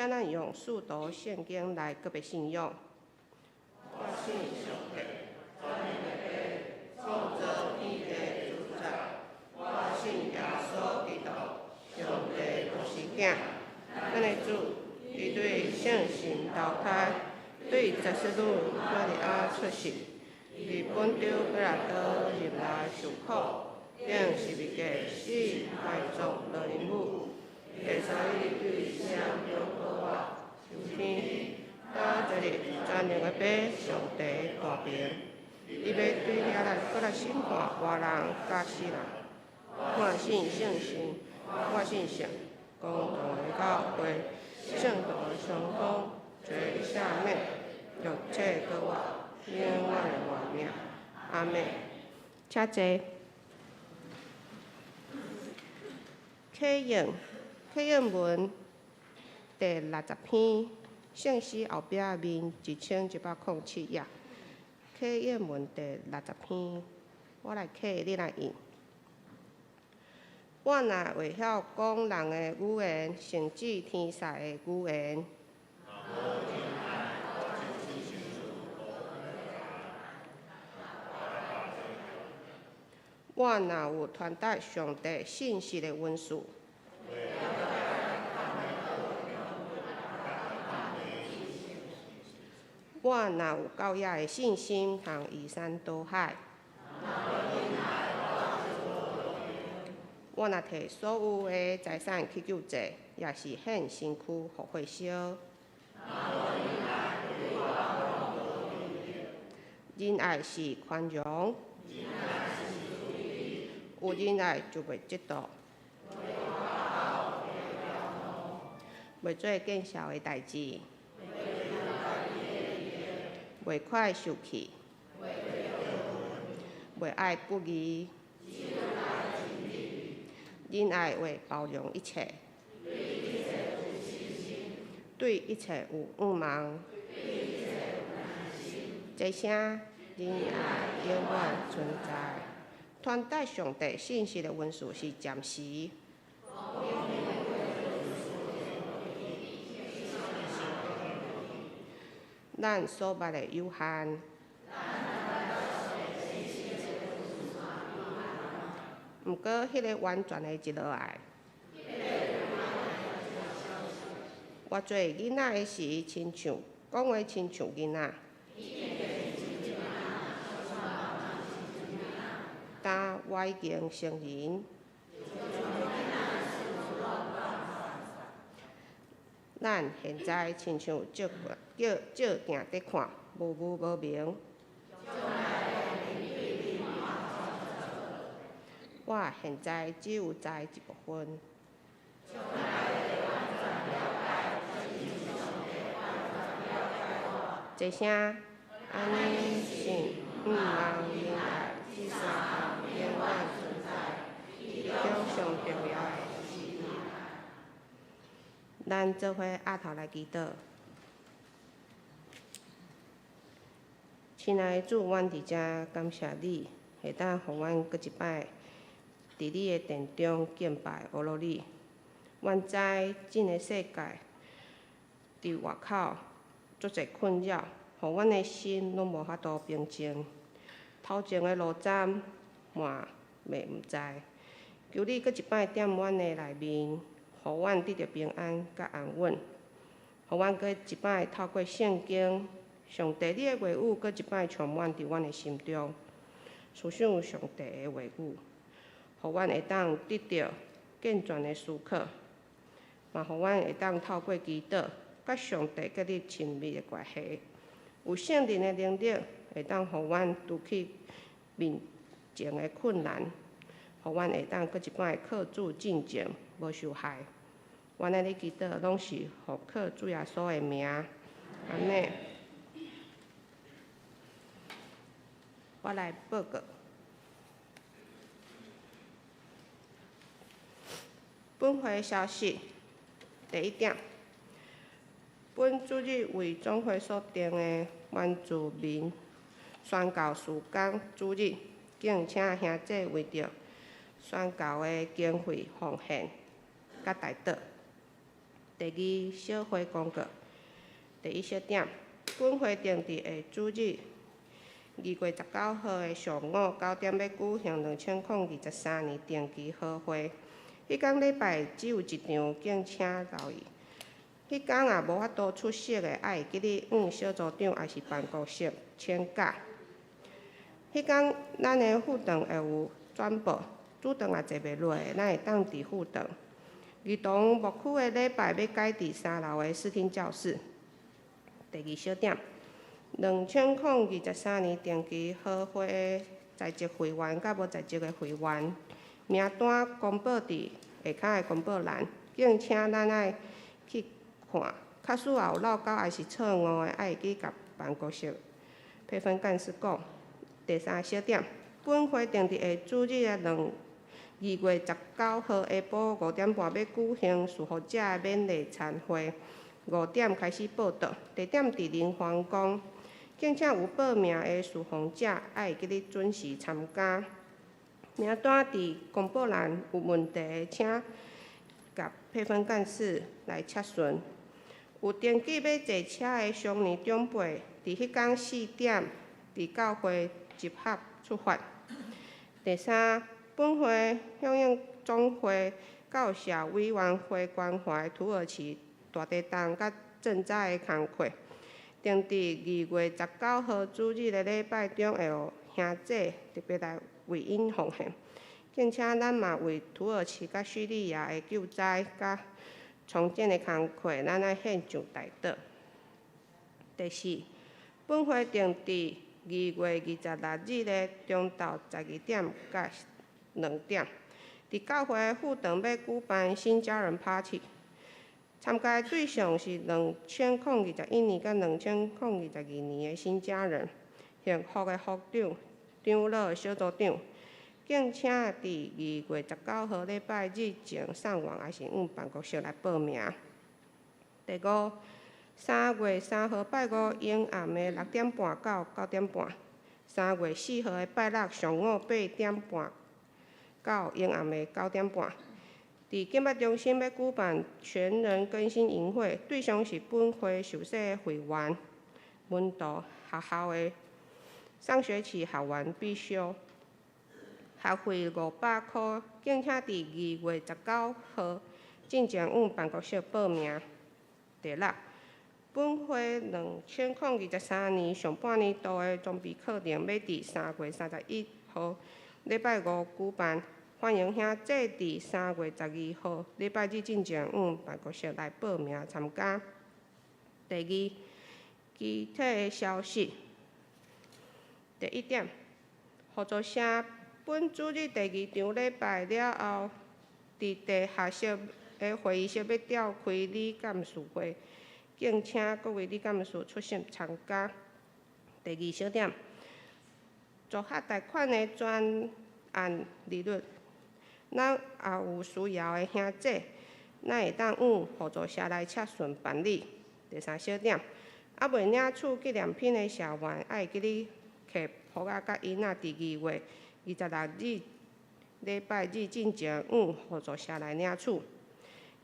请咱用四读圣经来告别信仰。我信上帝，全能的创造天地主宰。我信耶稣基督，上帝独生子，咱的主，伊对圣神投胎，对十四女玛利亚出世，伫本丢彼拉多入来受苦，并十字架死埋葬落阴府。第三日对圣中复活，升天，到一日全能的爸上帝大病，伊要对遐来审判活人甲死人。我信圣神，我信神，公道的教会，圣道的相通，罪赦免，肉体搁活，永远的活命。阿门。请坐。启应文第60篇，圣诗后壁面1107页。启应文第60篇，我来启，你来应。我若会晓讲人的语言，甚至天使的语言。我若有传达上帝信息的文字。我若有够野的信心，通移山倒海。我若摕所有的财产去救济，也是献身躯互火烧。仁爱是宽容，有仁爱就袂嫉妒，袂做见笑的代志，袂快受气，袂爱不义。仁爱会包容一切，对一切有盼望。这声仁爱永远存在。传达上帝信息的文字是暂时。咱所捌的有限。毋过，迄个完全的一落爱。我做囡仔的时，亲像讲话亲像囡仔。但我已经成人。咱现在亲像照镜伫看，模糊无明。我现在只有知一部分。这声安尼信毋通仁爱，这三项永远存在，叫上重要的是仁爱。咱做伙压头来祈祷。亲爱的主，阮伫遮感谢你，会当互阮搁一摆。伫你的殿中敬拜阿罗你，阮知整个世界伫外口足侪困扰，互阮的心拢无法度平静。头前的路站嘛袂毋知，求你搁一摆踮阮的内面，互阮得到平安甲安稳。互阮搁一摆透过圣经，上帝你的话语搁一摆充满伫阮的心中，思想上帝的话语。互阮会当得到健全的思考，嘛互阮会当透过祈祷，甲上帝建立亲密的关系。有圣灵的能力，会当互阮拄起面前的困难，互阮会当搁一摆靠主进前，无受害。阮安尼祈祷，拢是互靠主耶稣的名。阿门。我来报告。本会消息，第一点，本主日为总会所定的原住民宣教事工主日，敬请兄弟为着宣教的经费奉献，甲代祷。第二小会公告。第一小点，本会定伫下主日2月19号的上午9点要举行2023年定期好会。迄天礼拜只有一场敬请留意。迄天也无法度出席的，爱会记咧小组长也是办公室请假。迄天咱的副长会有转播，主长也坐袂落，咱会当伫副长。儿童牧区的礼拜要改伫3楼的视听教室。第二小点，2023年定期好会的在籍会员甲无在籍的会员名单公布伫下骹的公布栏，敬请咱爱去看。假使也有漏交还是错误的，爱会记甲办公室配分干事讲。第三小点，本会定伫下主日的2月19号下晡5点半要举行事务者的免礼餐会，5点开始报道，地点伫林皇宫。敬请有报名的事务者爱会记咧准时参加。名单伫公布栏，有问题的请甲配分干事来查询。有登记要坐车的商年长辈，伫迄天4点伫教会集合出发。第三，本会响应总会教社委员会关怀土耳其大地震甲赈灾的工课，定伫2月19号主日的礼拜中会有兄姐特别来为因奉献。敬请咱嘛为土耳其甲叙利亚的救灾甲重建的工课，咱爱献上大德。第四，本会定伫2月26日的中昼12点到2点，伫教会的副堂要举办新家人 Party， 参加的对象是2021年到2022年的新家人，幸福的副长、长老的小组长。敬请伫2月19号礼拜日前送往还是办公室来报名。第五，3月3号拜五永暗的6点半到9点半；3月4号的拜六上午8点半到永暗的9点半。伫敬拜中心要举办全人更新营会，对象是本会受洗的会员、门徒、学校的上学期学员必修。学费500块，敬请伫2月19号进前往办公室报名。第六，本会2023年上半年度的装备课程要伫3月31号礼拜五举办，欢迎兄姐伫3月12号礼拜日进前往办公室来报名参加。第二，具体的消息。第一点，合作社本主日第2场礼拜了后，伫地下室的会议室要召开理监事会，敬请各位理监事出席参加。第二小点，租客贷款的专案利率，咱也有需要的兄姐，咱会当往合作社来查询办理。第三小点，未领取纪念品的社员，爱记咧摕簿仔甲囡仔伫2月26日礼拜日进前往合作社来领取。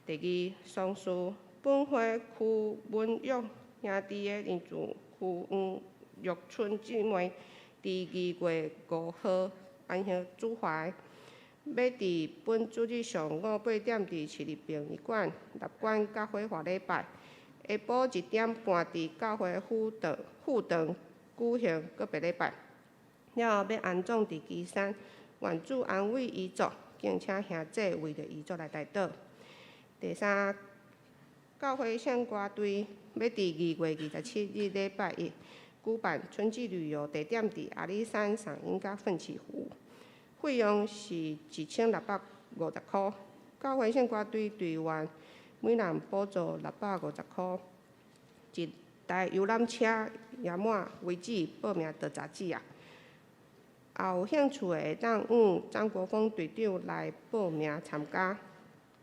第二，上述本会区文玉兄弟的林子区黄玉春姊妹，伫2月5号安乡主怀，要伫本主日上午8点伫市立殡仪馆立馆甲火化礼拜，下晡1点半伫教会副堂举行告别礼拜。了后要安葬伫旗山，愿主安慰遗族，敬请兄姐为着遗族来代祷。第三，教会献歌队要伫2月27日礼拜一举办春季旅游，地点伫阿里山赏樱甲奋起湖，费用是1650块。教会献歌队队员每人补助650块，一台游览车也满为止，报名到查止啊。也有兴趣的会当往张国峰队长来报名参加。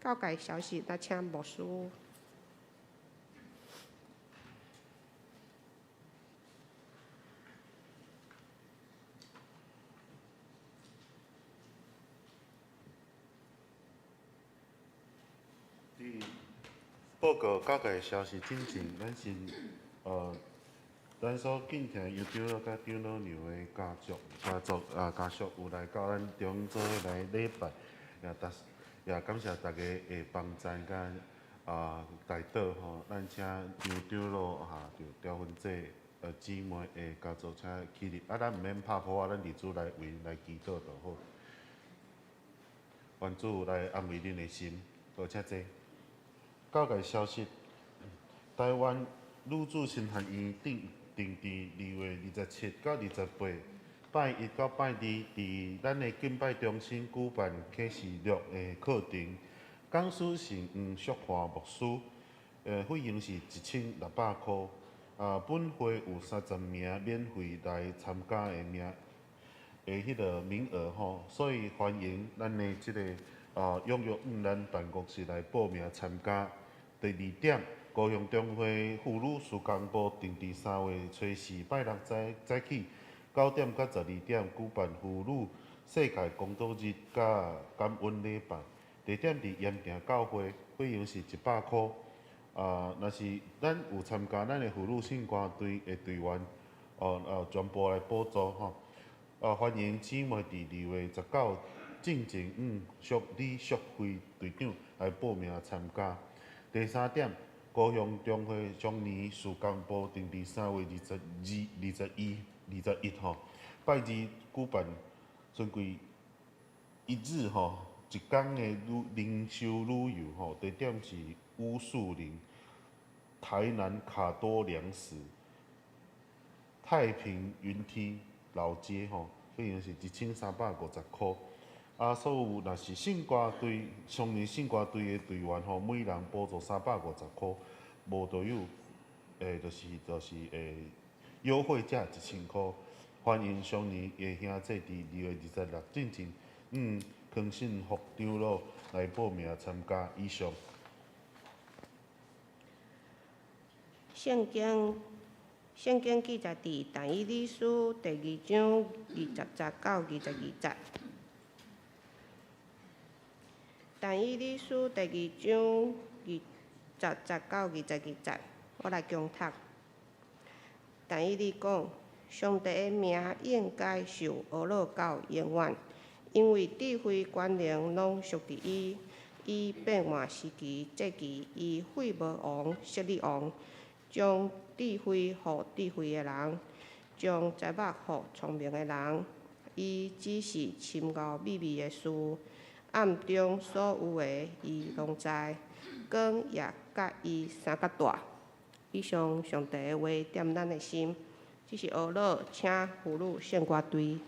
告解消息，咱请牧师。第报告教界消息进前，咱所敬听院长老甲长老娘的家属有来到咱中做来礼拜，也感谢大家的帮赞甲带导吼，咱请院长老就调分这姊妹的家族请起立，咱毋免拍破咱弟子来为来祈祷就好。愿主来安慰恁的心，多请坐。教界消息，台湾女子新学院定伫2月27到28，拜1到拜2，伫咱的敬拜中心举办启示录的课程，讲师是黄淑华牧师，费用是1600块。本会有30名免费来参加的名额吼，所以欢迎咱的即个踊跃咱办公室来报名参加。第2点，高雄中会妇女事工部定伫3月初4拜6早起9点到12点举办妇女世界工作日甲感恩礼拜，地点伫盐埕教会，费用是100块。若是咱有参加咱的妇女圣歌队的队员，全部来补助吼。欢迎姊妹伫2月19进前李淑慧队长来报名参加。第3点，高雄中会双年事工部定伫3月21号，拜2举办春季1日吼，1天的灵修旅游吼，地点是乌树林、台南卡多粮食、太平云梯老街吼，费用是1350块。所有若是圣歌队、双年圣歌队的队员吼，每人补助350块，无就有就是优惠价1000块。欢迎双年的兄弟伫2月26进前，康信福长老来报名参加。以上。圣经记载伫但以理书第2章20节到22节。但以理书第2章20节到22节，我来强读。但以理讲，上帝的名应该受阿罗教永远，因为智慧权能拢属伫伊。伊变换时期、节期，伊废无王、设立王，将智慧予智慧的人，将财物予聪明的人。伊只是深奥秘密的事。暗中所有的，伊拢知，光也甲伊相甲大。以上上帝的话点咱的心，这是俄罗请妇女圣歌队。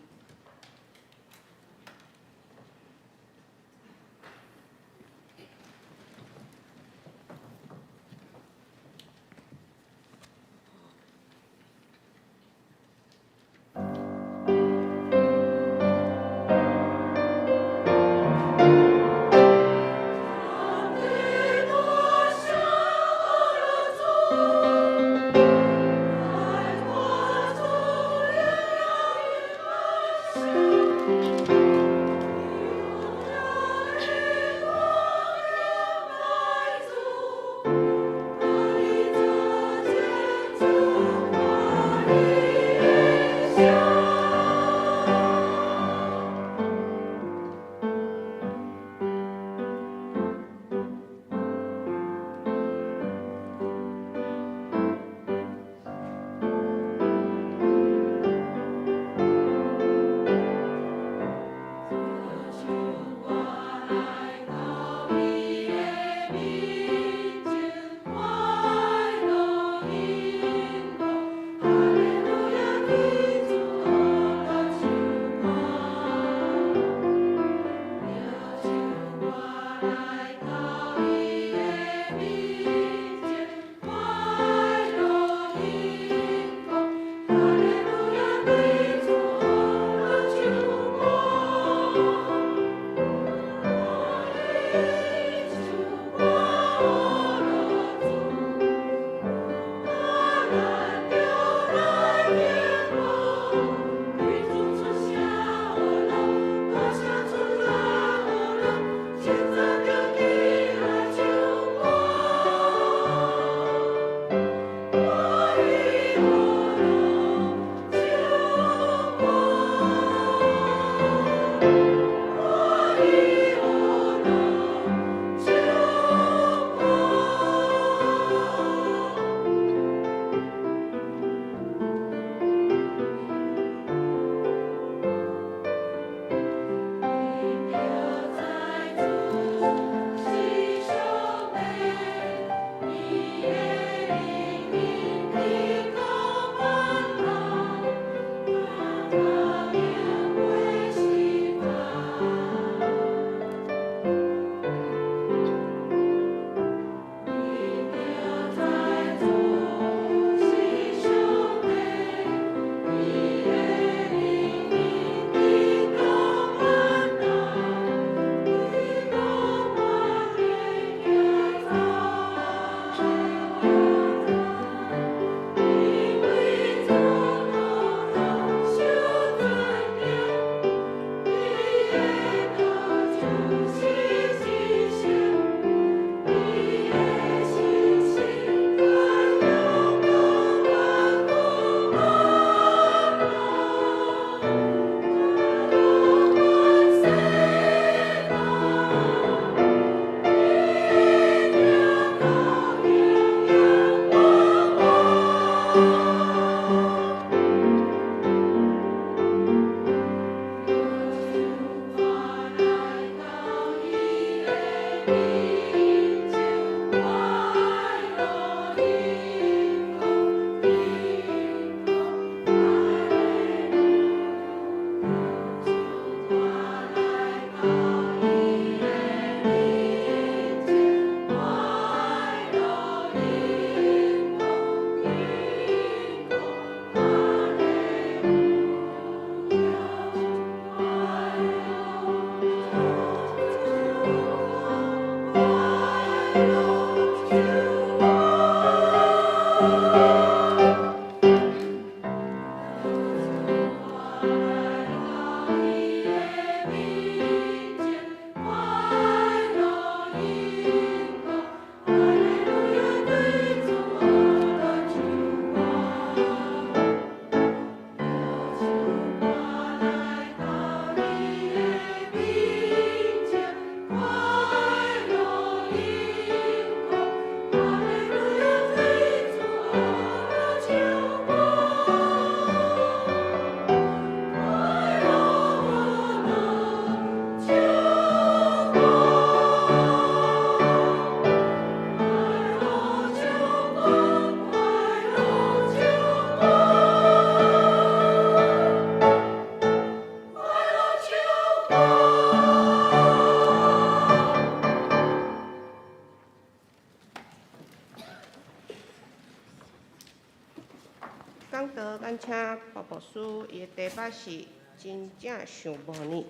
讲到，咱请鲍博士伊的题目是真正想无呢。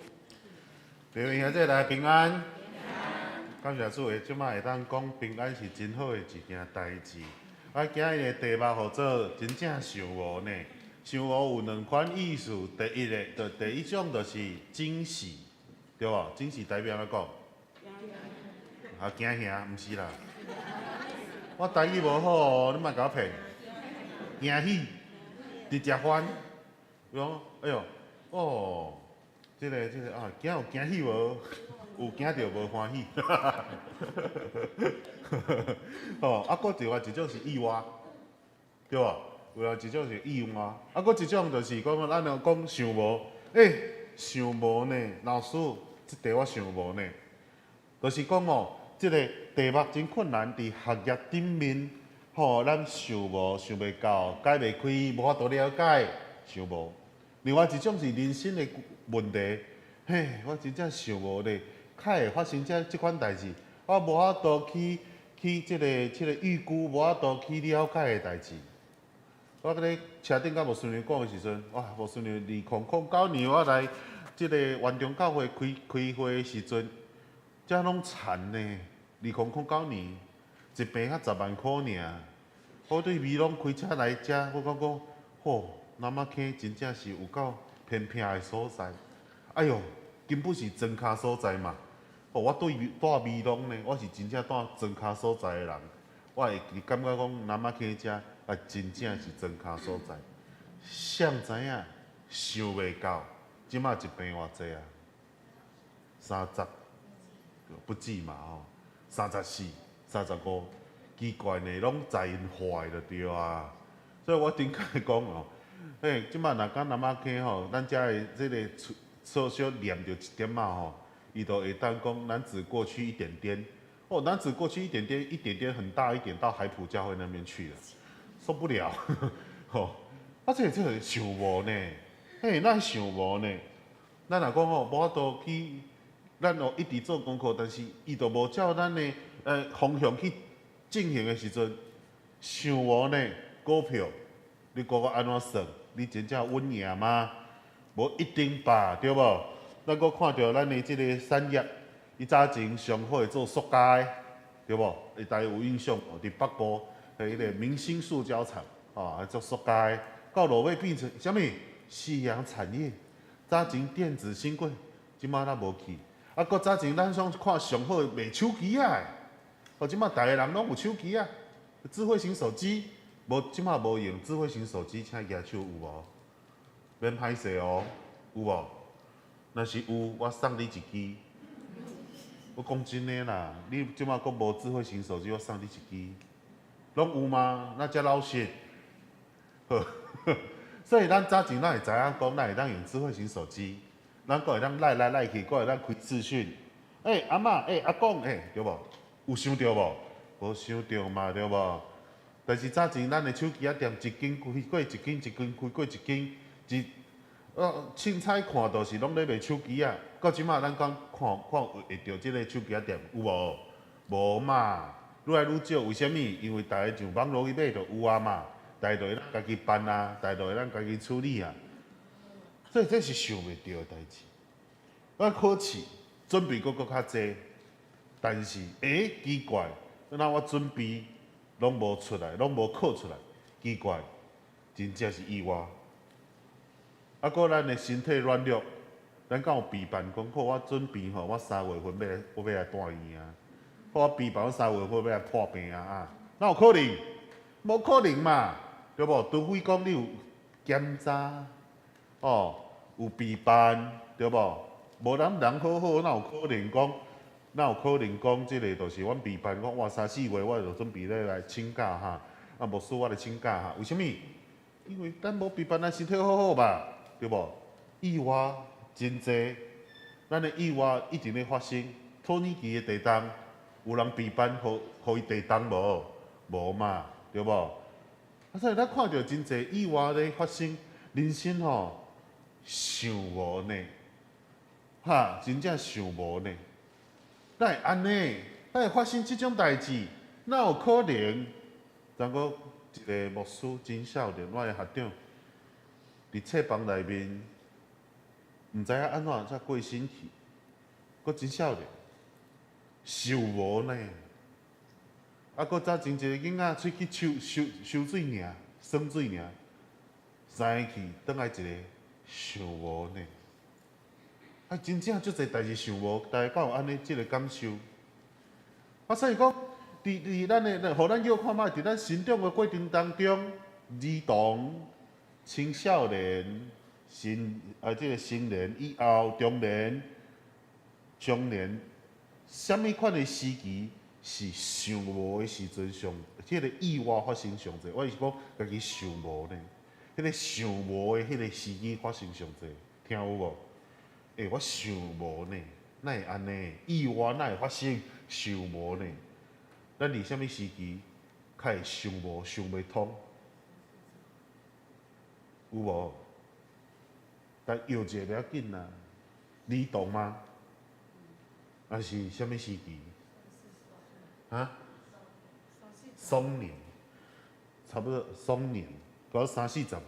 各位兄弟来平安。感谢主的，即摆会当讲平安是真好的一件代志。今日的题目叫做真正想无呢。想无有两款意思，第一种就是惊喜，对无？惊喜代表哪讲？惊吓，毋是啦。我台语无好哦，你莫甲我骗。惊喜，直接翻。讲，哎哟，哦，这个啊，惊有惊喜无？有惊到无欢喜。哦，搁另外一种是意外，对无？有啊，一种是意外，搁一种就是讲咱要讲想无，想无呢，老师，即题我想无呢，就是讲哦，即个题目真困难，伫学业顶面，咱想无想袂到，解袂开，无法度了解，想无。另外一种是人生的问题，我真正想无呢，较会发生即款代志，我无法度去即个预估，无法度去了解的代志。我伫咧车顶甲无顺利讲的时阵，哇，无顺利2009年我来即个园中教会开会的时阵，遮拢惨呢。2009年一平才10万块尔，我对美拢开车来遮，我感觉，南仔坑真正是有够偏僻的所在。哎哟，根本是庄脚所在嘛。我住美浓呢，我是真正住庄脚所在的人，我会感觉讲南仔坑遮。真正是庄脚所在，谁知影想袂到，即马一平偌济啊？30不止嘛34、35，奇怪呢，拢在因坏就对啊。所以我顶解讲哦，即马若讲南仔坑咱遮的即个小小念着一点仔伊就会当讲咱只过去一点点，咱只过去一点点，一点点很大一点，到海埔教会那边去了。受不了，这个想无呢，咱想无呢，咱若讲无法度去，咱一直做功课，但是伊都无照咱的方向去进行的时阵，想无呢，股票你讲我安怎算？你真正稳赢吗？无一定吧，对无？咱搁看到咱的即个产业，伊早前上好会做塑胶，对无？大家有印象伫北部。迄个明星塑胶厂做塑胶，到落尾变成啥物？夕阳产业。早前电子新贵，即马咱无去。搁早前咱想看上好卖手机啊，即马逐个人拢有手机啊，智慧型手机，即马无用智慧型手机，请举手有无？免歹势哦，有无？若是有，我送你一支。我讲真诶啦，你即马讲无智慧型手机，我送你一支。拢有吗？那遮老实，所以咱早前咱会知影讲，咱会当用智慧型手机，咱阁会当来去，阁会当开视讯。阿嬷，阿公，对无？有想到无？无想到嘛，对无？但是早前咱的手机店一间开过一间，一间开过一间，凊彩看都是拢咧卖手机啊。到即马咱讲看会着即个手机店有无？无嘛。愈来愈少，为虾米？因为大家上网络去买就有啊嘛，大家就会咱家己办啊，大家就会咱家己处理啊。所以这是想袂到的代志。咱考试准备搁较济，但是奇怪，那我准备拢无出来，拢无考出来，奇怪，真正是意外。搁咱的身体软弱，咱敢有备办讲好？我准备我3月份要来大院啊。我备办3月份要来破病啊！哪有可能？无可能嘛，对无？除非讲你有检查，有备办，对无？无人好好，哪有可能讲？即个就是阮备办讲，哇3、4月我就准备来请假哈，无事我来请假哈。为什么？因为咱无备办，咱身体好好吧，对无？意外真济，咱的意外一直咧发生。土耳其的地震。有人备办，互伊地动无？无嘛，对无？所以咱看到真济意外咧发生，人生想无呢，真正想无呢。哪会安尼？哪会发生即种代志？哪有可能？咱个一个牧师真少年，我的学长，伫册房内面，毋知影安怎才过身去，佫真少年，受无呢。啊，佫早前一个囡仔出去收水尔，耍水尔，三个去，倒来一个想无呢。啊，真正足侪代志想无，大家敢有安尼即个感受？啊，所以讲，伫咱的，互咱叫看卖，伫咱成长的过程当中，儿童、青少年、即个成年以后、中年、中年，什么款的时期是想无的时阵上，迄个意外发生上侪？我是讲，家己想无呢，迄个想无的迄个时机发生上侪，听有无？我想无呢，哪会安尼？意外哪会发生？想无呢？咱伫什么时期较会想无、想袂通？有无？但摇一下不要紧啦，儿童吗？还是什么时期？啊？松年，差不多松年，到30、40岁，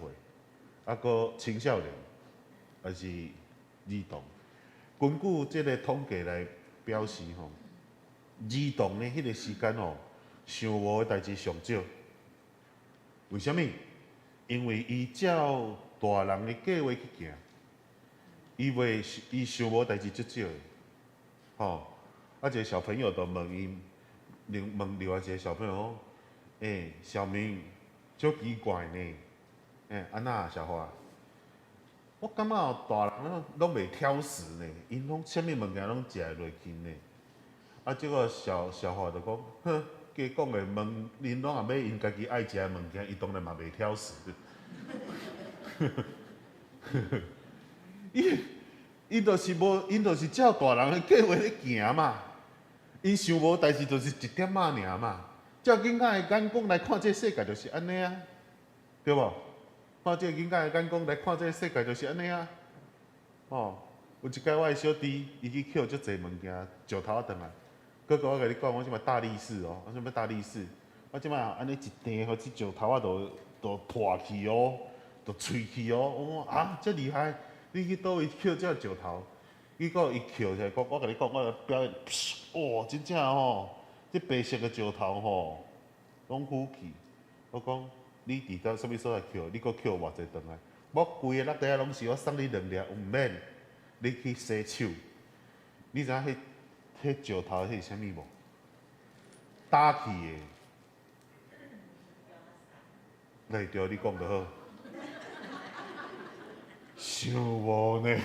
啊，搁青少年，还是儿童？根据即个统计来表示吼，儿童的迄个时间吼，想无的代志上少。为什么？因为伊照大人的计划去行，伊想无代志足少的，吼。啊，一个小朋友就问问另外一个小朋友讲，小明，足奇怪呢，安那小花？我感觉哦，大人拢袂挑食呢，因拢啥物物件拢食会落去呢。啊，结果小花就讲，哼，加讲的问，因拢也买因家己爱食的物件，伊当然嘛袂挑食。因就是照大人的计划咧行嘛。因想无代志，就是一点仔尔嘛。照囡仔的眼光来看，这个世界就是安尼啊，对无？看这个囡仔的眼光来看，这个世界就是安尼啊。哦，有一摆我的小弟，伊去捡足侪物件，石头仔转来，哥哥我甲你讲，我即摆大力士哦，我即摆大力士，我即摆安尼一掟，互即石头仔就破去哦，就碎去哦。我讲啊，遮厉害！你去倒位捡这石头？结果伊捡起来，我甲你讲，我表演，哇，真正吼，这白色的石头吼，拢浮去。我讲你伫倒什物所在捡？你搁捡偌济转来？我规个落底下拢是我送你2粒，毋免你去洗手。你知影迄石头迄是啥物无？打去的。来对，你讲就好。想无呢？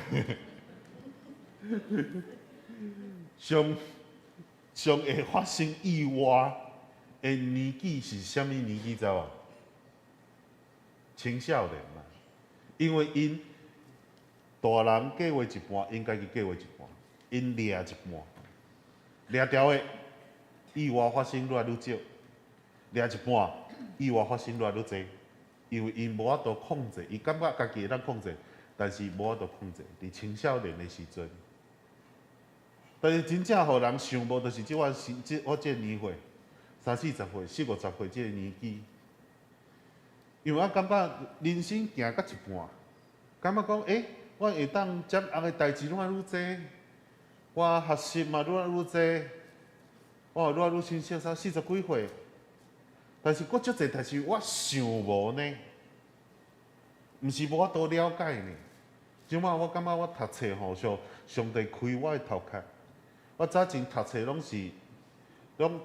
上会发生意外的年纪是啥物年纪？知无？青少年嘛，因为因大人计划一半，因家己计划一半，因掠一半，掠掉的意外发生愈来愈少，掠一半意外发生愈来愈侪，因为因无法度控制，伊感觉家己会当控制，但是无法度控制。伫青少年的时阵。但是真正互人想无，就是我这个年岁，30、40岁、40、50岁这个年纪，因为我感觉人生行到一半，感觉讲，我会当接案的代志愈来愈多，我学习嘛愈来愈多，我愈来愈成熟，40几岁，但是佫足侪代志我想无呢，毋是无法度了解呢。即摆我感觉我读册吼，上帝开我的头壳。我早前读册拢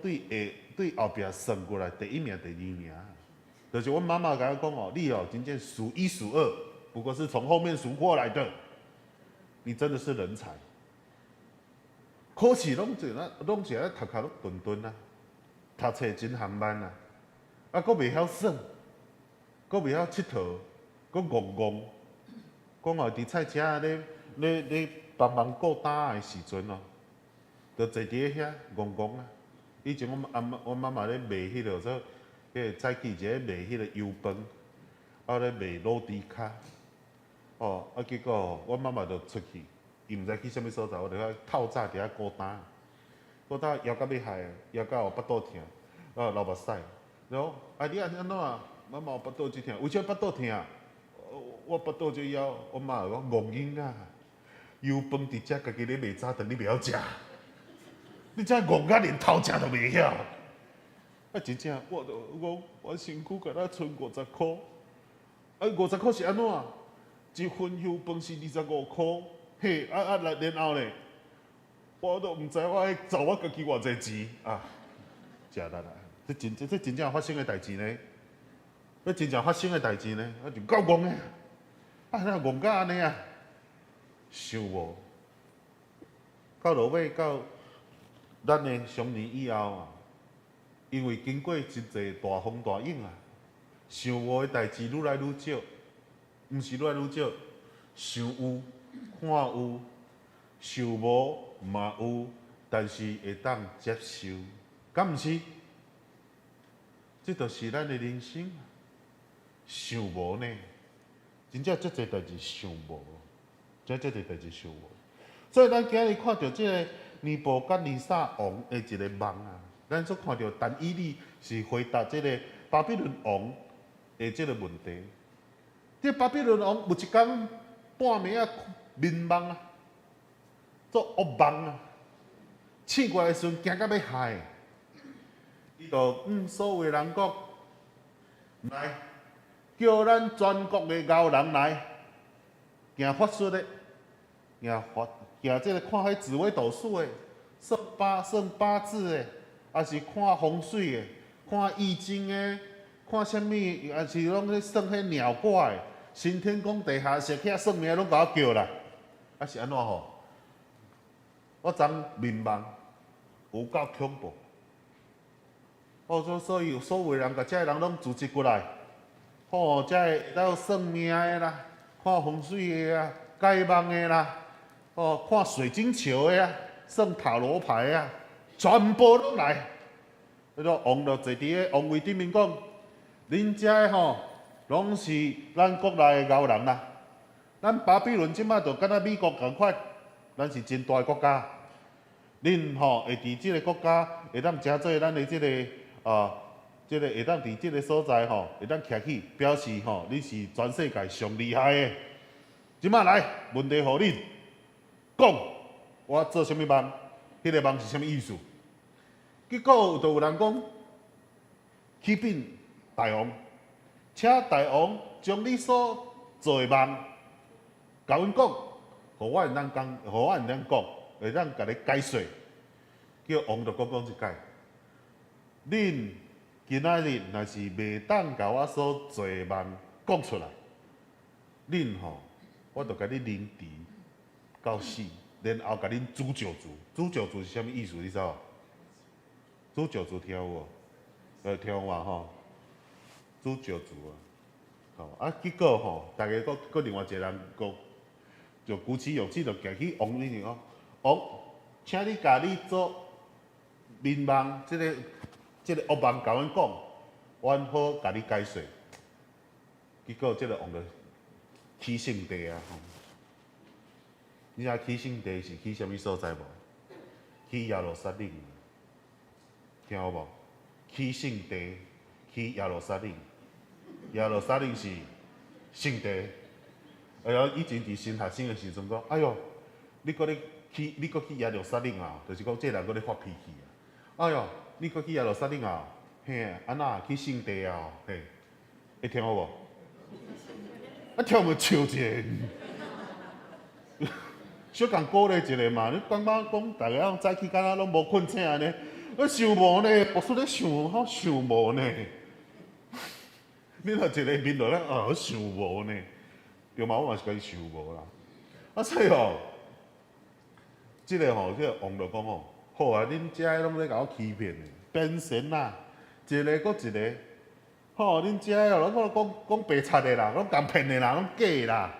对后壁算过来第1名、第2名，就是阮妈妈甲我讲哦，你哦真正数1数2，不过是从后面数过来的，你真的是人才。考试拢是咧头壳拢顿顿啊，读册真含慢啊，佫袂晓算，佫袂晓佚佗，佫戆戆，讲哦伫菜车咧帮顾担的时阵哦。就坐伫遐戆戆啊！以前我妈妈咧卖迄落说，迄个早起一个卖迄个油饭，啊咧卖卤猪脚，结果我妈妈就出去，伊毋知去啥物所在，我就遐透早伫遐孤单腰到要害，腰到有腹肚疼，流目屎，然后你安怎啊？妈妈腹肚真疼，为什么腹肚疼？我腹肚就枵，我妈讲戆囡仔，油饭伫遮家己咧卖早顿，你袂晓食，你遮戆甲连头食都袂晓。真正，我身躯敢若剩50箍，50箍是安怎？一份油饭是25箍，嘿，然后咧，我都毋知我爱找我家己偌济钱啊！食力啦，这真正发生的代志呢？这真正发生的代志呢？就够戆的，那戆甲安尼啊，想无？到落尾到咱的上年以后啊，因为经过真侪大风大影啊，想无的代志愈来愈少，毋是愈来愈少，想有，看有，想无嘛有，但是会当接受，敢毋是？这就是咱的人生，想无呢？真正遮侪代志想无，遮侪代志想无。所以咱今日看到这个尼布甲尼撒王的一个梦啊，咱所看到但以理是回答这个巴比伦王的这个问题。这巴比伦王有一天半暝啊，眠梦啊，做噩梦啊，醒过来的时阵惊到要害，伊就所有的人讲来，叫咱全国的牛人来，行法术的，行这个看迄紫微斗数的，算八字的，还是看风水的，看易经的，看什么，还是拢咧算迄鸟卦的，新天宫地下石起算命拢甲我叫来，啊是安怎吼？我昨眠梦有够恐怖，所以所有人甲遮个人拢组织过来，遮个到算命的啦，看风水的啊，解梦的啦。看水晶球的啊，算塔罗牌啊，全部拢来。迄个王就坐伫个王位顶面讲，恁遮的吼，拢是咱国内的牛人啦。咱巴比伦即摆就敢若美国共款，咱是真大的国家。恁吼会伫即个国家会当诚做咱的即个即个会当伫即个所在吼会当徛起，表示吼你是全世界上厉害的。即摆来问题互恁。讲我做啥物梦？迄个梦是啥物意思？结果就有人讲，启禀大王，请大王将你所做的梦，甲阮讲，互我会当讲，会当甲你解说。叫王就讲一解。恁今仔日若是袂当甲我所做的梦讲出来，恁吼，我就甲你凌迟。到死，然后甲恁煮石柱，煮石柱是啥物意思？你知无？煮石柱听有无？听有嘛吼？煮石柱结果吼，大家搁另外一个人就鼓起勇气就行去王面前讲，王，请你甲你做眠梦，这个噩梦甲阮讲，阮好甲你解说。结果这个王就起圣地啊！你知起圣地是去啥物所在无？去耶路撒冷，听有无？起圣地去耶路撒冷，耶路撒冷是圣地。以前伫新学生的时阵讲，哎哟，你搁去耶路撒冷啊？就是讲这人搁咧发脾气啊！哎哟，你搁去耶路撒冷啊？嘿，安那去圣地啊？嘿，会听有无？听无笑者。小共鼓励一下嘛，你感觉讲大家早起敢若拢无困醒安尼，想无呢？博士咧想无呢？你若一个面落咧想无呢？对嘛？我嘛是甲伊想无啦。所以吼，这个王就讲吼，好啊，恁遮拢咧甲我欺骗的，变神啦，一个搁一个，吼，恁遮拢讲白贼的啦，拢共骗的啦，拢假的啦，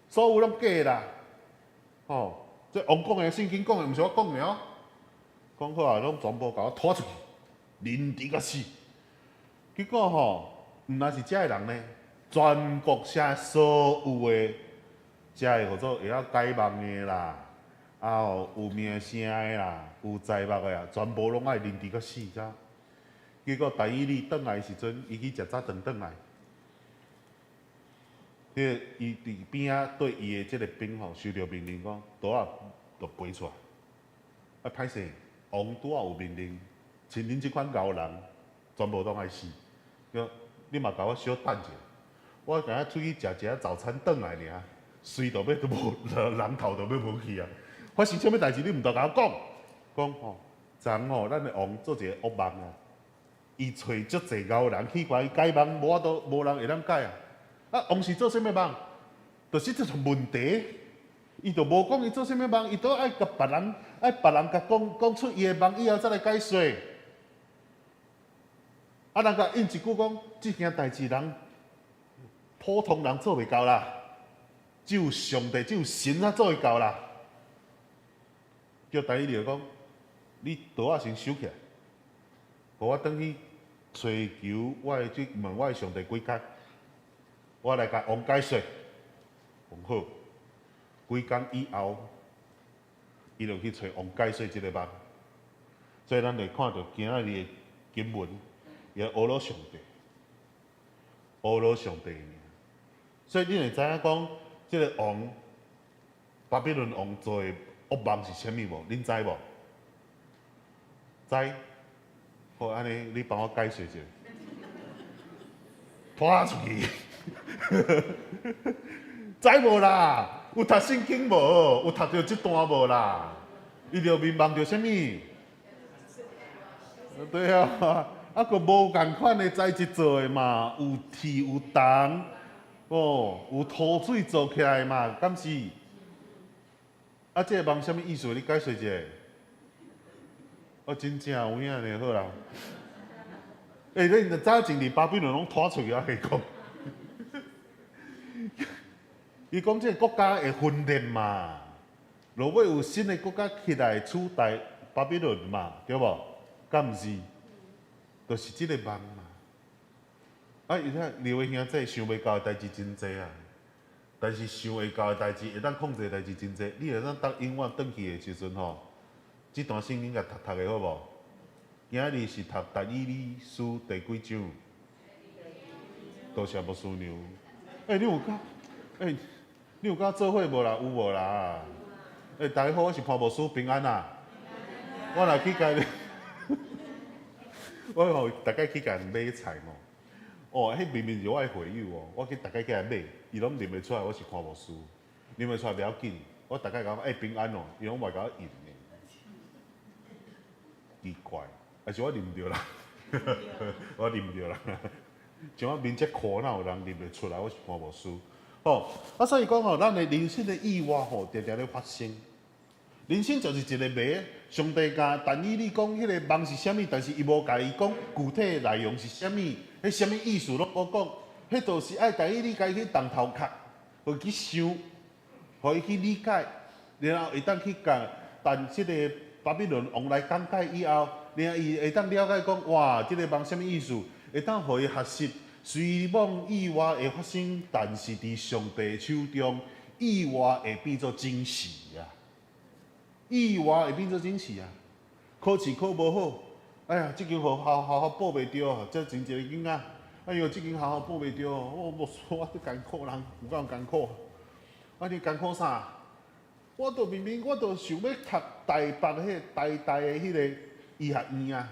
所有拢假的啦。这王讲的、圣经讲的，毋是我讲的哦。讲好啊，拢全部甲我拖出去，凌迟甲死。结果毋但是遮的人呢，全国社所有的遮的叫做会晓解梦的啦，有名声的啦，有财目的啊，全部拢爱凌迟甲死，知？结果第二日转来时阵，伊去食早顿转来，伊伫边仔对伊的即个兵吼收到命令讲，刀仔就飞出来。啊，歹势，王拄仔有命令，像恁即款敖人，全部拢爱死。叫你嘛甲我小等者，我今仔出去食一下早餐转来尔，随到要都无人头都要无去啊！发生啥物代志你毋着甲我讲？讲吼，昨吼咱的王做一个恶梦啊，伊找足济敖人去甲伊解梦，无人会当解啊！啊，王是做啥物梦？就是这种问题，伊就无讲伊做啥物梦，伊都爱甲别人甲讲出伊的梦以后再来解说。啊，人甲应一句讲，这件代志人普通人做袂到啦，只有上帝、只有神才做会到啦。叫第一就讲，你刀仔先收起来，互我转去追求我的问我的上帝几工，我来甲王解说。王好，几工以后，伊就去找王解说即个梦。所以咱就看到今仔日的经文。也讹了上帝，讹了上帝。所以你会知影讲，即个王巴比伦王做的恶梦是啥物无？恁知无？知？好，安尼你帮我解释一下。拖出去，知无啦？有读圣经无？有读到即段无啦？伊就迷茫着啥物？对啊。啊，佫无共款的代志做的嘛，有天有动，哦，有土水做起来嘛，敢是？啊，这个梦啥物意思？你解释一下。我真正有影呢，好啦。你若早前伫巴比伦拢拖出去啊，讲。伊讲这个国家会分裂嘛，落尾有新的国家起来取代巴比伦嘛，对无？敢毋是？就是即个梦嘛，啊！伊睇刘伟兄仔想袂到的代志真济啊，但是想会到的代志，会当控制的代志真济。你会当当永远转去的时阵吼，即段圣经甲读的好无？今仔日是读但以理书第几章？多谢牧师娘。你有甲？你有甲做伙无啦？有无啦？大家好，我是潘牧师，平安啊！我来去甲你。我吼大家去甲买菜哦，迄明明是我的会友哦，我去大家去甲买，伊拢认袂出来我是看无书，认袂出来不要紧，我大家讲平安哦，伊拢袂甲我应呢，奇怪，还是我认唔着啦，我认唔着啦，像我面这苦哪有人认袂出来我是看无书，所以讲吼，咱的人生的意外吼，常常咧发生。人生就是一个谜，上帝甲但以理讲迄个梦是啥物，但是伊无甲伊讲具体内容是啥物，迄啥物意思拢无讲，迄就是爱但以理家己去动头壳，互伊去想，互伊去理解，然后会当去甲但即个巴比伦王来讲解以后，然后伊会当了解讲，哇，即个梦啥物意思，会当互伊学习，虽梦意外会发生，但是伫上帝手中，意外会变作惊喜啊！意外会变做惊喜啊！考试考无好，哎呀，即间好好报袂着啊！这真一个囡仔，哎哟，即间好报袂着，我无说我艰苦人，有够艰苦。我你艰苦啥？我明明我想要读台北迄大的迄个医学院啊！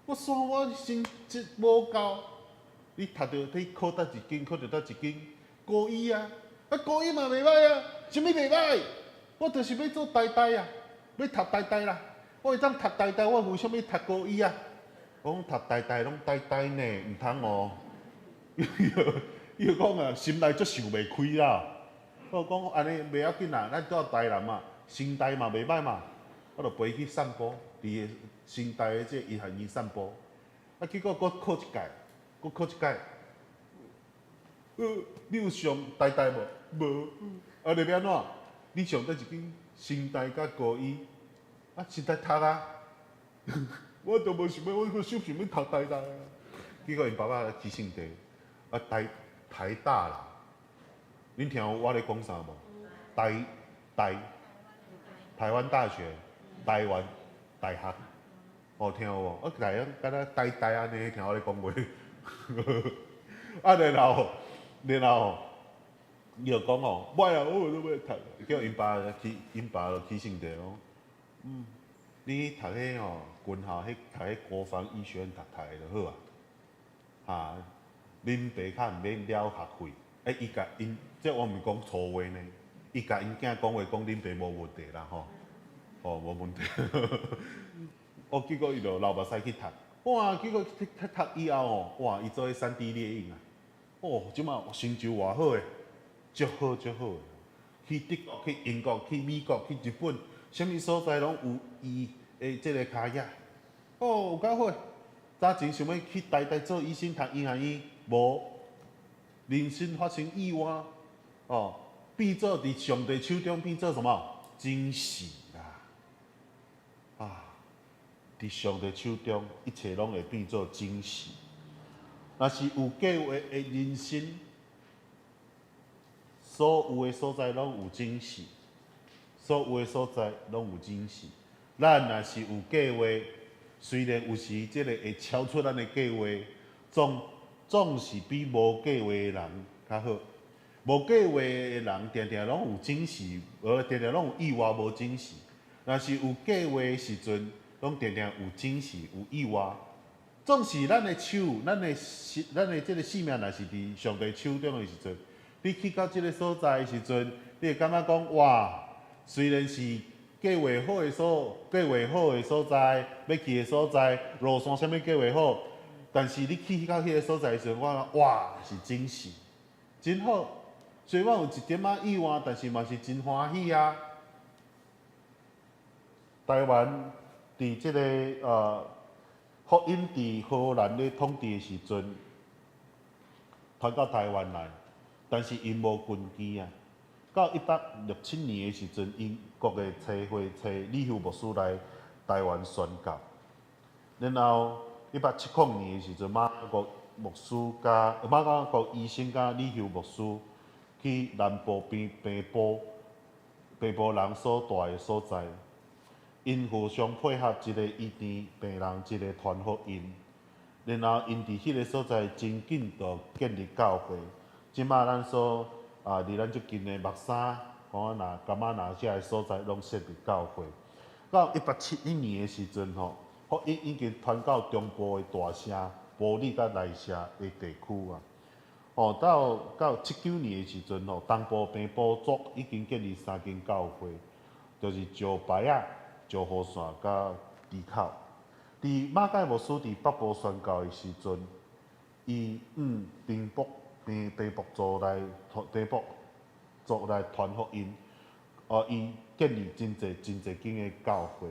我说我成绩无够，你读着你考倒一间，考着倒一间高医啊！高医嘛袂歹啊，啥物袂歹？我就是要做台大啊，要读台大啦。我会当读台大，我为什么读高医啊？我讲读台大拢台大呢，毋通哦。伊就讲啊，心内足想袂开啦。我讲安尼袂要紧啦，咱做台南嘛，新台嘛袂歹嘛。我就陪去散步，伫新台的这医学院散步。啊，结果佫考一届，佫考一届。你有上台大无？无。啊，你要安怎？你上倒一间新台甲高医，啊，新台读啊，我都无想要，我想要读台大啊。结果因爸爸去圣地，啊台大啦，恁听我咧讲啥无？台湾大学、台湾大学，好听有无？我来啊，敢若呆安尼听我咧讲话。啊，然后伊就讲吼，歹啊，我都要读，叫因爸就起性地讲，你读迄吼军校迄读迄国防医学院读就好啊，哈，恁爸较毋免了学费，伊甲因，即我毋是讲粗话呢，伊甲因囝讲话讲恁爸无问题啦吼，无问题。结果伊就流目屎去读，哇！结果去读以后哇！伊做迄3D 列印啊，即马成就偌好诶，足好的。去德国、去英国、去美国、去日本，啥物所在拢有伊诶即个卡野，有够好。早前想要去台大做医生，读医学院，无，人生发生意外，变做伫上帝手中变做什么？惊喜啦！伫上帝手中，一切拢会变做惊喜。若是有计划的人生，所有的所在拢有惊喜，所有的所在拢有惊喜。咱若是有计划，虽然有时即个会超出咱的计划，总是比无计划的人较好。无计划的人常常拢有惊喜，常常拢有意外无惊喜。若是有计划的时阵，拢常常有惊喜有意外。总是咱的手，咱的即个性命，若是伫上帝手中的时阵，你去到即个所在的时阵，你会感觉讲哇，虽然是计划好的所在，要去的所在，路线啥物计划好，但是你去到迄个所在的时阵，我感觉哇是惊喜，真好。虽然有一点仔意外，但是嘛是真欢喜啊。台湾伫即个福音伫荷兰咧统治的时阵，传到台湾来，但是因无军机啊。到1867年的时阵，英国的车会找李修牧师来台湾宣教。然后1870年的时阵，马国医生甲李修牧师去南部病部人所住的所在。因互相配合，一个医治病人，一个传福音。然后因伫迄个所在真紧就建立教会。即马咱所离咱足近的木山、河南、甘仔那遮个所在，拢设立教会。到1871年的时阵福音已经传到中部的大城、埔里甲内社的地区啊。到79年的时阵东部平埔族已经建立3间教会，就是石牌啊。石河线甲池口，伫马介牧师伫北部宣教的时阵，伊平埔族来传福音，伊建立真侪间的教会，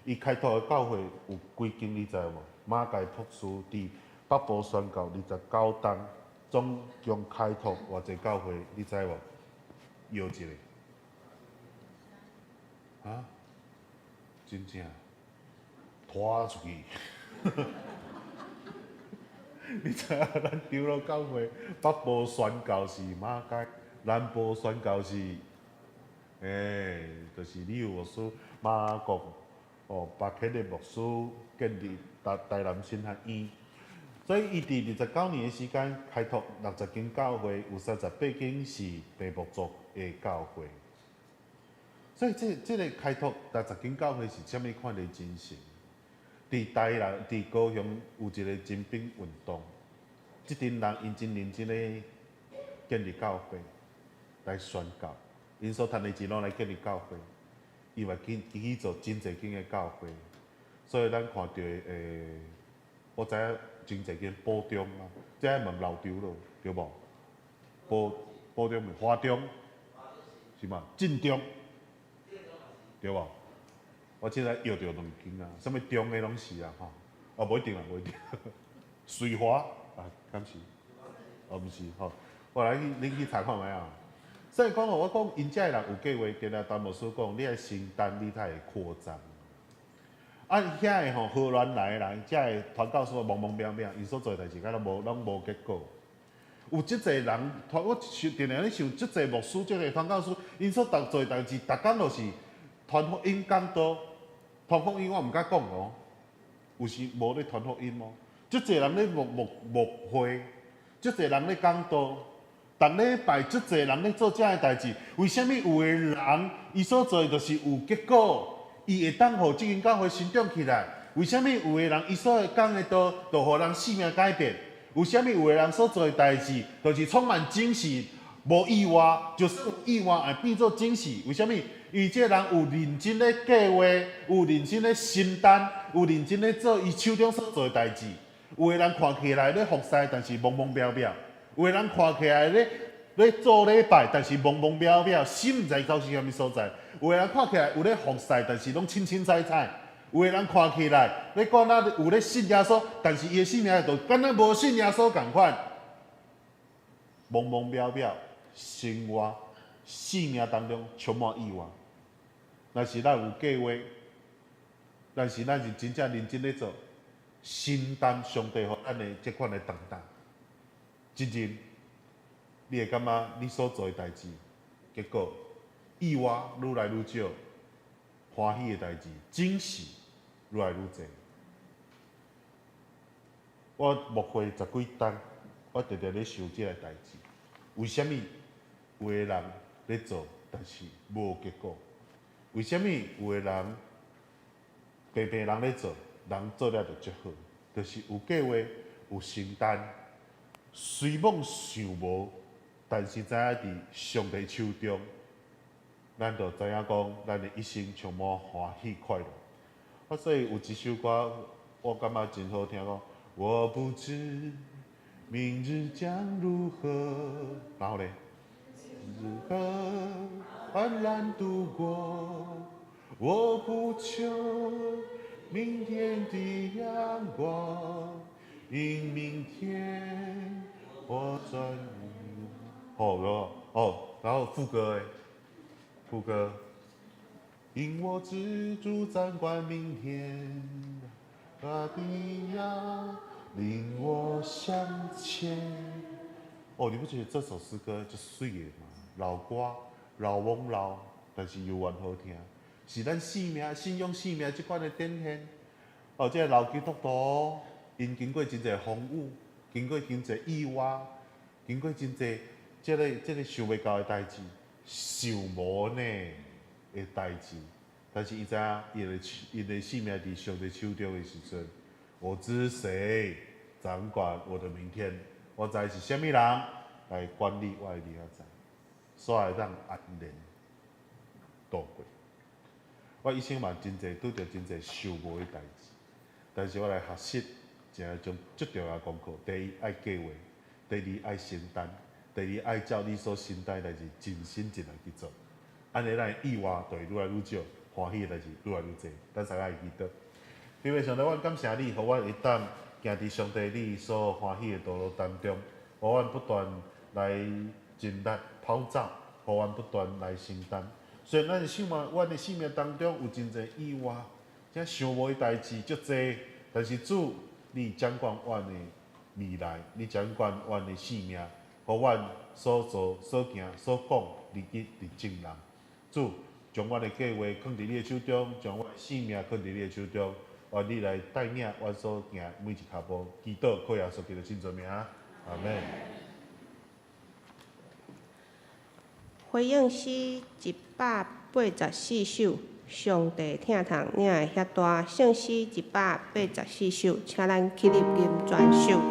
伊开拓的教会有几间你知无？马介牧师伫北部宣教29档，总共开拓偌济教会，你知无？摇一个。真正拖出去。你知影咱长老教会北部宣教是马介，南部宣教是就是李有牧师、马国巴克的牧师建立台南新学院，所以伊伫29年的时间开拓60间教会，有38间是平埔族的教会。所以这个开拓60间教会是啥物款的精神？伫台南、伫高雄有一个精兵运动，即群人因真认真咧建立教会来宣教，因所赚的钱拢来建立教会，伊嘛去做真侪间的教会，所以咱看到我知影真侪间保中嘛，这爱问老张咯，对无？保中华中是嘛？晋中。对无？我即个摇着2间啊，什物中的拢是啊无一定啦，无一定。水华敢是？毋是后来恁去查看觅啊。所以讲我讲因遮的人有计划，定来陈牧师讲，你爱承担，你才会扩张。遐个荷兰来的人，遮个传教士懵懵渺渺，因所做代志，敢拢无结果。有即侪人，我定定咧想，即侪牧师、即个传教士，因所做代志，逐工就是传福音讲道，传福音我毋敢讲哦，有时无咧传福音哦。足侪人咧牧会，足侪人咧讲道，逐礼拜足侪人咧做遮个代志。为虾米有个人伊所做就是有结果，伊会当互即间教会成长起来？为虾米有个人伊所讲的道，就互人生命改变？为虾米有个人所做的代志，就是充满惊喜，无意外，就算有意外也变做惊喜？为虾米？伊这人有认真咧计划，有认真咧承担，有认真咧做伊手中所做的代志。有个人看起来咧服侍，但是懵懵表表；有个人看起来咧做礼拜，但是懵懵表表，心毋知到是虾米所在；有个人看起来有咧服侍，但是拢清清彩彩；有个人看起来咧敢若有咧信耶稣，但是伊的信仰就敢若无信耶稣共款，懵懵表表，生活生命当中充满意外。若是咱有计划，但是咱是真正认真咧做。承担上帝互咱的这款的重担，真正你会感觉你所做的代志，结果意外愈来愈少，欢喜的代志惊喜愈来愈多。我牧会10几单，我直直咧想这个代志，为虾米有个人咧做，但是无结果？为虾米有个人平平人咧做？人做了就足好，就是有计划、有承担，虽梦想无，但是知影伫上帝手中，咱就知影讲，咱的一生充满欢喜快乐。所以有一首歌，我感觉真好听，讲我不知明日将如何，然后呢，如何安然度过，我不求。明天的阳光，因明天我转然后副歌因我知足掌管明天，他的要领我向前。你不觉得这首诗歌就水的吗？老歌老翁老，但是犹原好听。是咱信仰生命这款的展现。这个老基督徒，因经过真侪风雨，经过真侪意外，经过真侪这个想袂到的代志，想无呢的代志，但是伊知影伊的生命伫上帝手中的时阵，我知谁掌管我的明天，我知是虾米人来管理我的明仔载，所以让安然度过。我一生嘛真侪拄着真侪想无的代志，但是我来学习，一种最重要的功课：第一爱计划，第二爱承担，第二爱照你所承担的代志尽心尽力去做。安尼咱的意外就会愈来愈少，欢喜的代志愈来愈多。咱大家会记得。因为上帝，我感谢你，互我会当行伫上帝你所欢喜的道路当中，互我不断来尽力跑走，互我不断来承担。虽然咱的生命当中有真侪意外，这想无的代志足侪，但是主，你掌管我的未来，你掌管我的生命，互我所做、所行、所讲，日日伫正人。主，将我的计划放伫你的手中，将我的生命放伫你的手中，愿你来带领我所行每一脚步。祈祷靠耶稣基督圣名，阿门。回应诗184首，上帝听痛领会遐大，圣诗184首，请咱起立吟全首。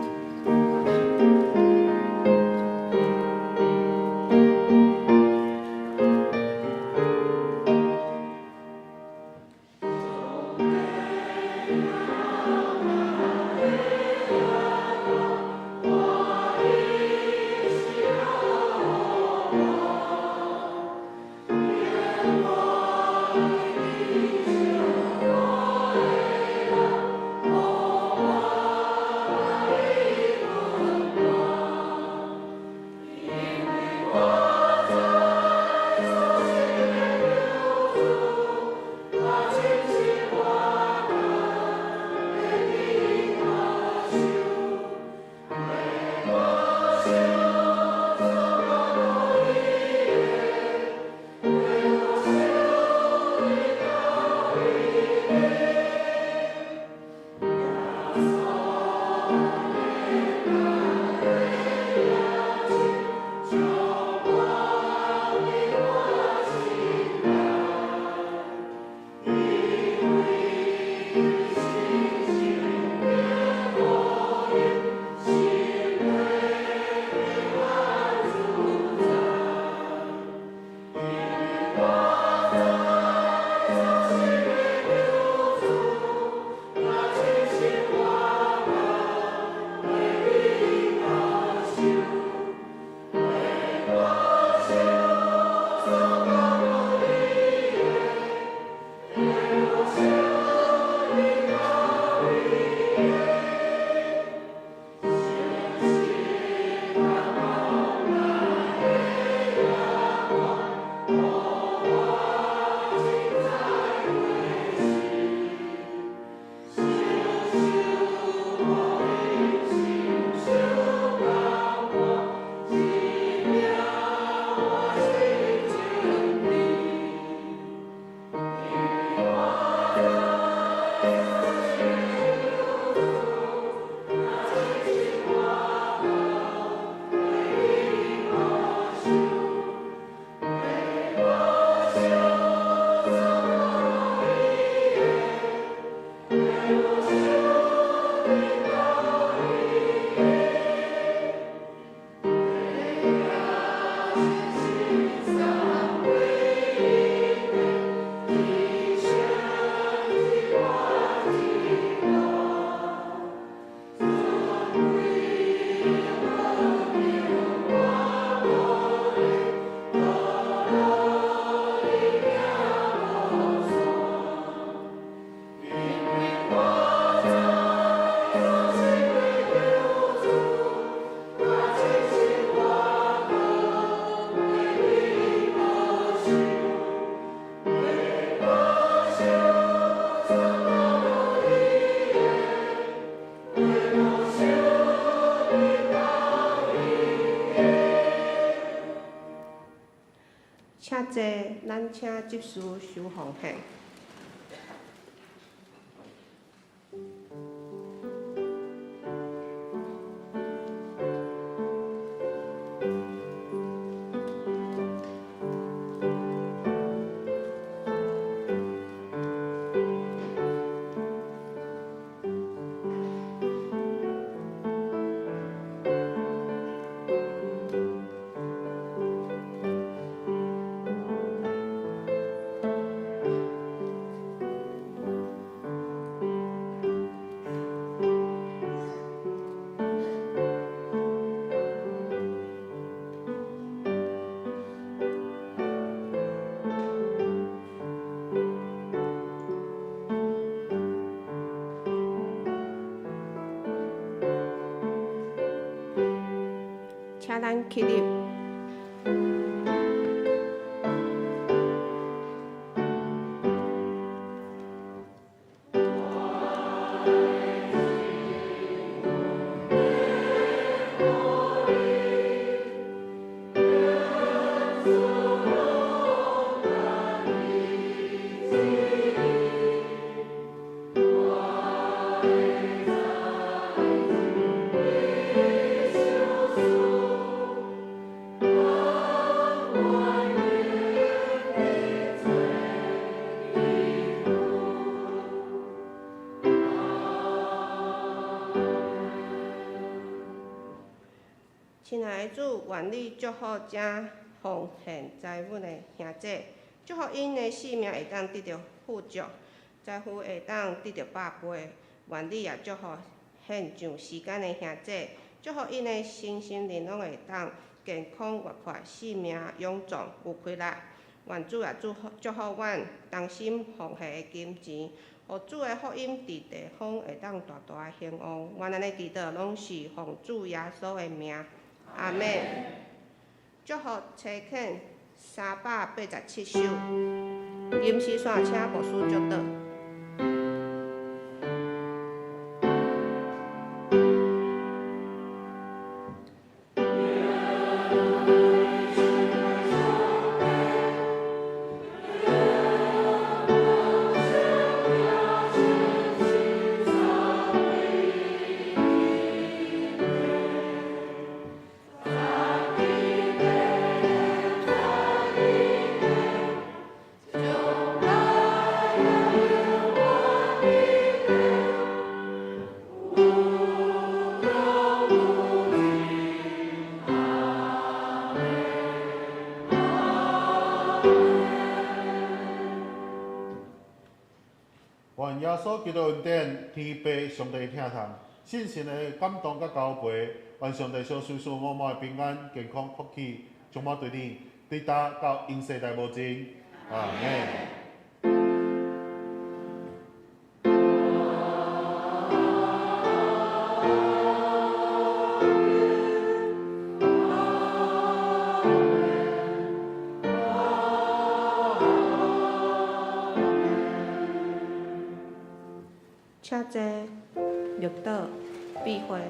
咱请执事收奉献。请咱起立。亲爱的主，愿你祝福这奉献财物的兄弟，祝福因的性命会当得到富足，财富会当得到百倍。愿你也祝福献上时间的兄弟，祝福因的身心灵拢会当健康活泼，性命勇壮有气力。愿主也祝福阮同心奉献的金钱，互主的福音伫地方会当大大的兴旺。愿安尼祈祷拢是奉主耶稣的名。阿门。祝福车肯387首，临时线请牧师接导。愿耶稣基督恩典、天父上帝疼痛、信神的感动甲交陪，愿上帝小岁岁满满的平安、健康、福气，充满对你、对他到永世代无尽。阿门。请坐，绿岛、避讳。